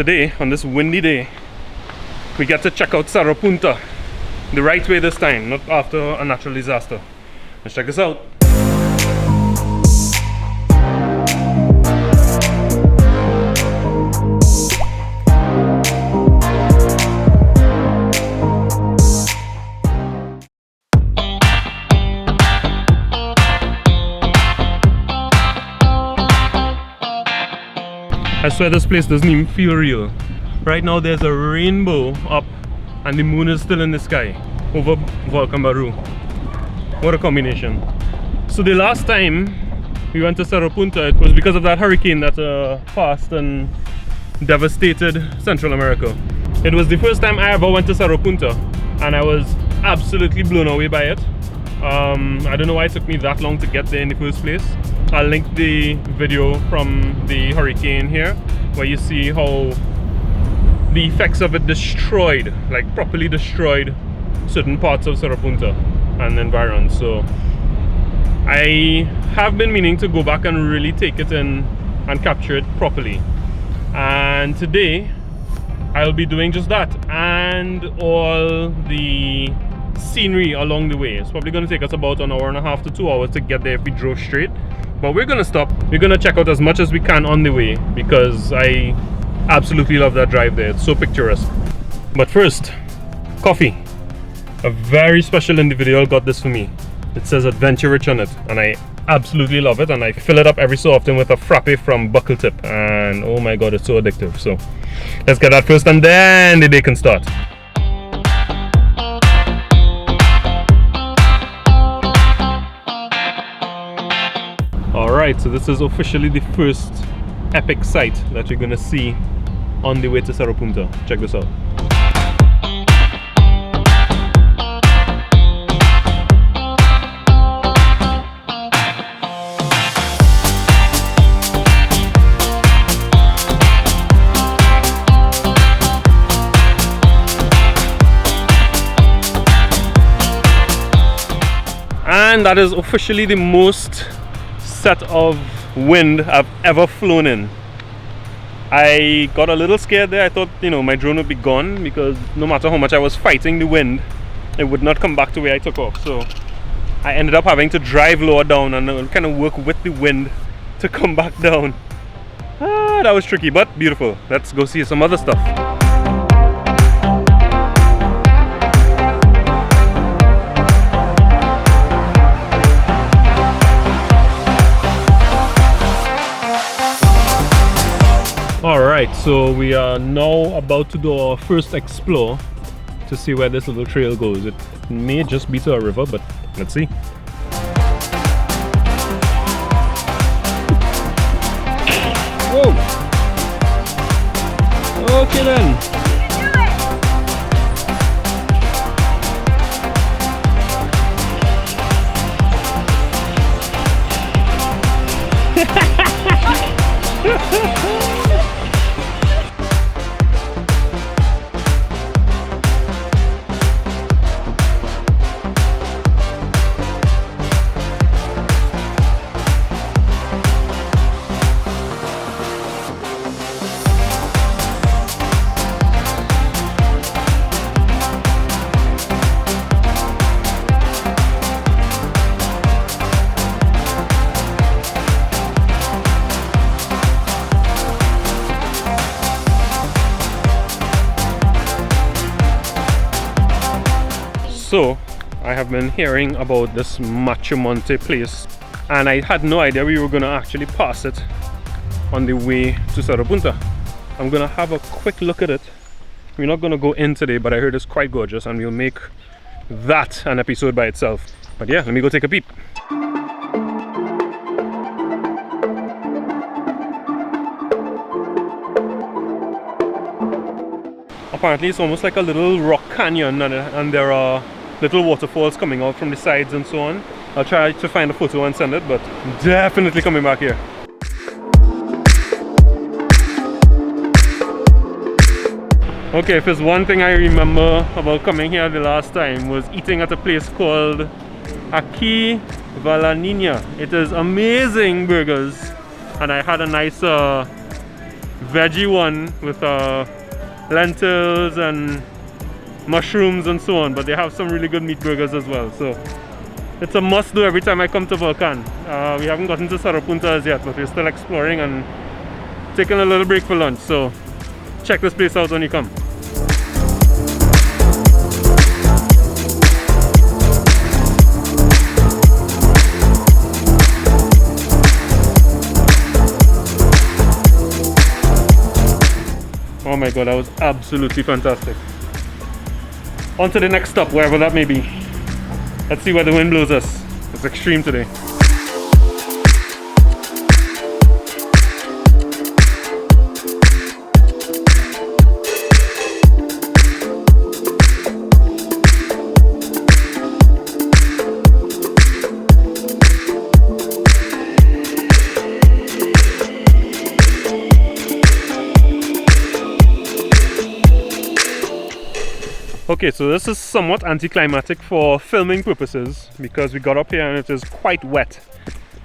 today, on this windy day, we get to check out Cerro Punta the right way this time, not after a natural disaster. Let's check this out. I swear this place doesn't even feel real. Right now there's a rainbow up and the moon is still in the sky over Volcan. What a combination. So the last time we went to Cerro Punta, it was because of that hurricane that passed and devastated Central America. It was the first time I ever went to Cerro Punta and I was absolutely blown away by it. I don't know why it took me that long to get there in the first place. I'll link the video from the hurricane here where you see how the effects of it destroyed, like properly destroyed, certain parts of Cerro Punta and environs. So I have been meaning to go back and really take it in and capture it properly. And today I'll be doing just that, and all the scenery along the way. It's probably going to take us about an hour and a half to 2 hours to get there if we drove straight. But we're going to stop. We're going to check out as much as we can on the way because I absolutely love that drive there. It's so picturesque. But first, coffee. A very special individual got this for me. It says Adventure Rich on it and I absolutely love it, and I fill it up every so often with a frappe from Buckle Tip, and oh my god, it's so addictive. So let's get that first and then the day can start. Alright, so this is officially the first epic sight that you're gonna see on the way to Cerro Punta. Check this out. And that is officially the most set of wind I've ever flown in. I got a little scared there. I thought, my drone would be gone because no matter how much I was fighting the wind, it would not come back to where I took off. So I ended up having to drive lower down and kind of work with the wind to come back down. That was tricky, but beautiful. Let's go see some other stuff. Alright, so we are now about to do our first explore to see where this little trail goes. It may just be to a river, but let's see. Whoa! Okay then. So I have been hearing about this Macho Monte place and I had no idea we were going to actually pass it on the way to Cerro Punta. I'm going to have a quick look at it. We're not going to go in today, but I heard it's quite gorgeous and we'll make that an episode by itself. But yeah, let me go take a peep. Apparently it's almost like a little rock canyon and there are little waterfalls coming out from the sides and so on. I'll try to find a photo and send it, but definitely coming back here. Okay, if there's one thing I remember about coming here the last time was eating at a place called Aquí Valanina. It is amazing burgers and I had a nice veggie one with lentils and mushrooms and so on, but they have some really good meat burgers as well. So it's a must do every time I come to Volcan. We haven't gotten to Cerro Punta as yet, but we're still exploring and taking a little break for lunch. So check this place out when you come. Oh my god, that was absolutely fantastic. On to the next stop, wherever that may be. Let's see where the wind blows us. It's extreme today. Okay, so this is somewhat anticlimactic for filming purposes because we got up here and it is quite wet.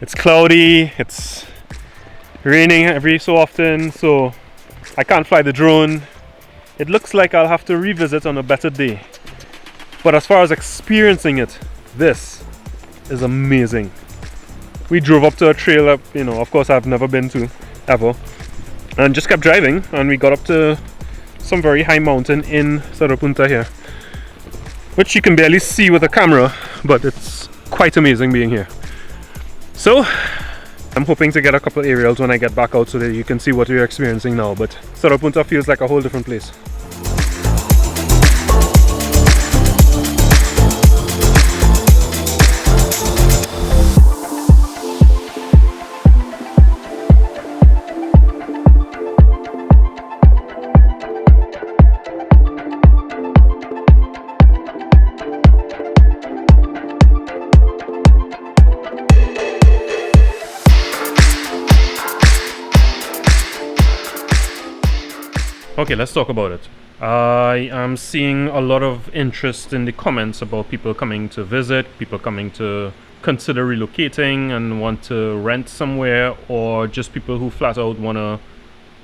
It's cloudy, it's raining every so often, so I can't fly the drone. It looks like I'll have to revisit on a better day. But as far as experiencing it, this is amazing. We drove up to a trail that, of course I've never been to ever, and just kept driving, and we got up to some very high mountain in Cerro Punta here, which you can barely see with a camera, but it's quite amazing being here. So I'm hoping to get a couple aerials when I get back out so that you can see what we're experiencing now, but Cerro Punta feels like a whole different place. Okay, let's talk about it. I am seeing a lot of interest in the comments about people coming to visit, people coming to consider relocating and want to rent somewhere, or just people who flat out want to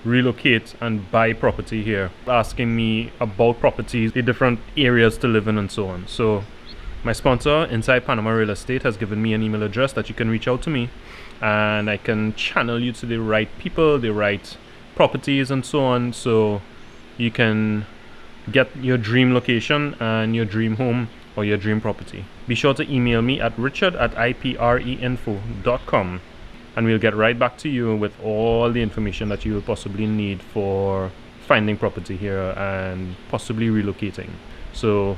relocate and buy property here, asking me about properties, the different areas to live in and so on. So my sponsor, Inside Panama Real Estate, has given me an email address that you can reach out to me and I can channel you to the right people, the right properties and so on, so you can get your dream location and your dream home or your dream property. Be sure to email me at richard@ipreinfo.com and we'll get right back to you with all the information that you will possibly need for finding property here and possibly relocating. So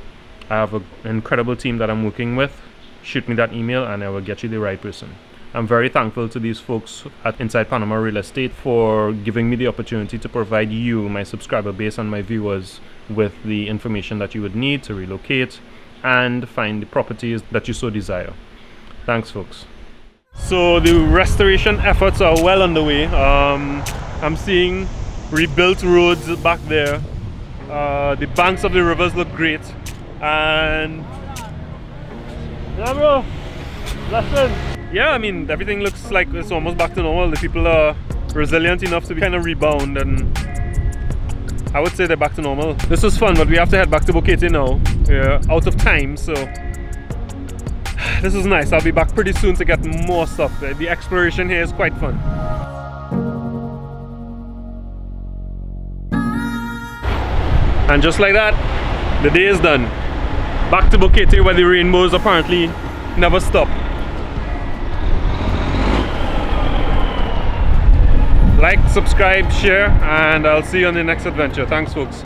I have an incredible team that I'm working with. Shoot me that email and I will get you the right person. I'm very thankful to these folks at Inside Panama Real Estate for giving me the opportunity to provide you, my subscriber base and my viewers, with the information that you would need to relocate and find the properties that you so desire. Thanks, folks. So the restoration efforts are well underway. I'm seeing rebuilt roads back there. The banks of the rivers look great. And yeah, bro, listen. Yeah, I mean, everything looks like it's almost back to normal. The people are resilient enough to kind of rebound, and I would say they're back to normal. This was fun, but we have to head back to Bukete now. We're out of time, so this is nice. I'll be back pretty soon to get more stuff. The exploration here is quite fun. And just like that, the day is done. Back to Bukete, where the rainbows apparently never stop. Like, subscribe, share, and I'll see you on the next adventure. Thanks, folks.